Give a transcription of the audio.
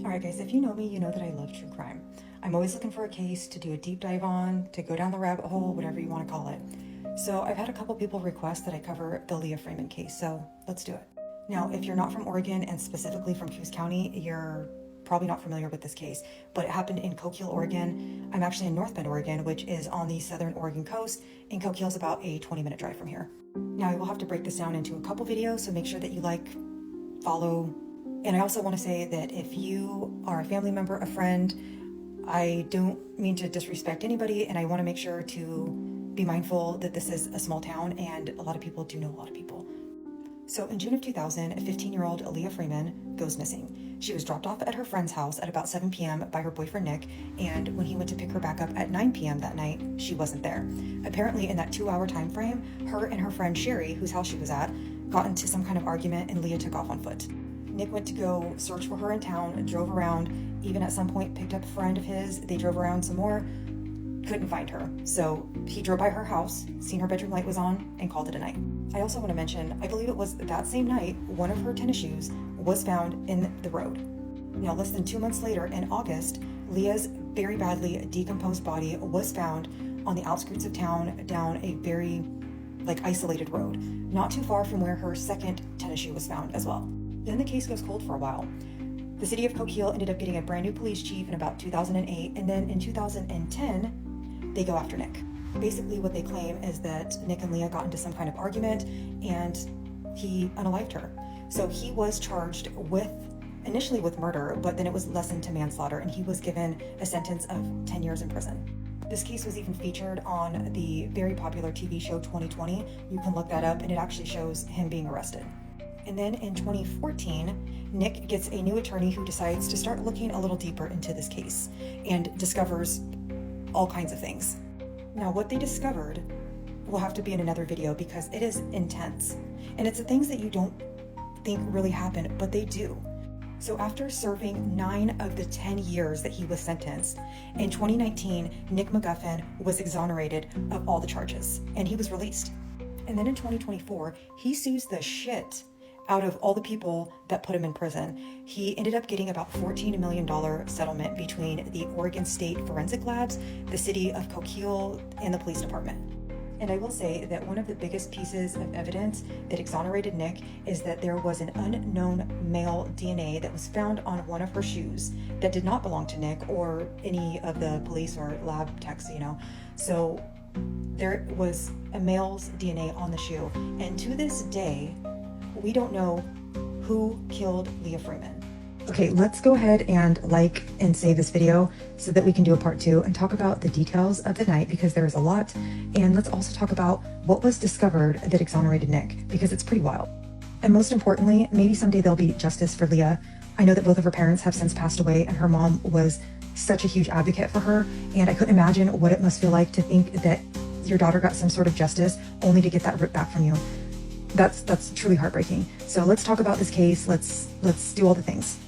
Alright guys, if you know me, you know that I love true crime. I'm always looking for a case to do a deep dive on, to go down the rabbit hole, whatever you want to call it. So I've had a couple people request that I cover the Leah Freeman case, so let's do it. Now, if you're not from Oregon and specifically from Coos County, you're probably not familiar with this case, but it happened in Coquille, Oregon. I'm actually in North Bend, Oregon, which is on the southern Oregon coast, and Coquille is about a 20-minute drive from here. Now, I will have to break this down into a couple videos, so make sure that you like, follow, and I also want to say that if you are a family member, a friend, I don't mean to disrespect anybody, and I want to make sure to be mindful that this is a small town and a lot of people do know a lot of people. So in June of 2000, a 15-year-old Leah Freeman goes missing. She was dropped off at her friend's house at about 7 p.m. by her boyfriend Nick, and when he went to pick her back up at 9 p.m. that night, she wasn't there. Apparently in that 2-hour time frame, her and her friend Sherry, whose house she was at, got into some kind of argument and Leah took off on foot. Nick went to go search for her in town, drove around, even at some point picked up a friend of his. They drove around some more, couldn't find her. So he drove by her house, seen her bedroom light was on, and called it a night. I also want to mention, I believe it was that same night, one of her tennis shoes was found in the road. Now, less than 2 months later, in August, Leah's very badly decomposed body was found on the outskirts of town down a very isolated road, not too far from where her second tennis shoe was found as well. Then the case goes cold for a while. The city of Coquille ended up getting a brand new police chief in about 2008, and then in 2010, they go after Nick. Basically what they claim is that Nick and Leah got into some kind of argument and he unalived her. So he was charged initially with murder, but then it was lessened to manslaughter, and he was given a sentence of 10 years in prison. This case was even featured on the very popular TV show 2020. You can look that up, and it actually shows him being arrested. And then in 2014, Nick gets a new attorney who decides to start looking a little deeper into this case and discovers all kinds of things. Now, what they discovered will have to be in another video because it is intense. And it's the things that you don't think really happen, but they do. So after serving 9 of the 10 years that he was sentenced, in 2019, Nick McGuffin was exonerated of all the charges and he was released. And then in 2024, he sues the shit out of all the people that put him in prison. He ended up getting about $14 million settlement between the Oregon State Forensic Labs, the city of Coquille, and the police department. And I will say that one of the biggest pieces of evidence that exonerated Nick is that there was an unknown male DNA that was found on one of her shoes that did not belong to Nick or any of the police or lab techs, So there was a male's DNA on the shoe. And to this day, we don't know who killed Leah Freeman. Okay, let's go ahead and like and save this video so that we can do a part 2 and talk about the details of the night because there is a lot. And let's also talk about what was discovered that exonerated Nick because it's pretty wild. And most importantly, maybe someday there'll be justice for Leah. I know that both of her parents have since passed away and her mom was such a huge advocate for her. And I couldn't imagine what it must feel like to think that your daughter got some sort of justice only to get that ripped back from you. That's truly heartbreaking. So let's talk about this case. Let's do all the things.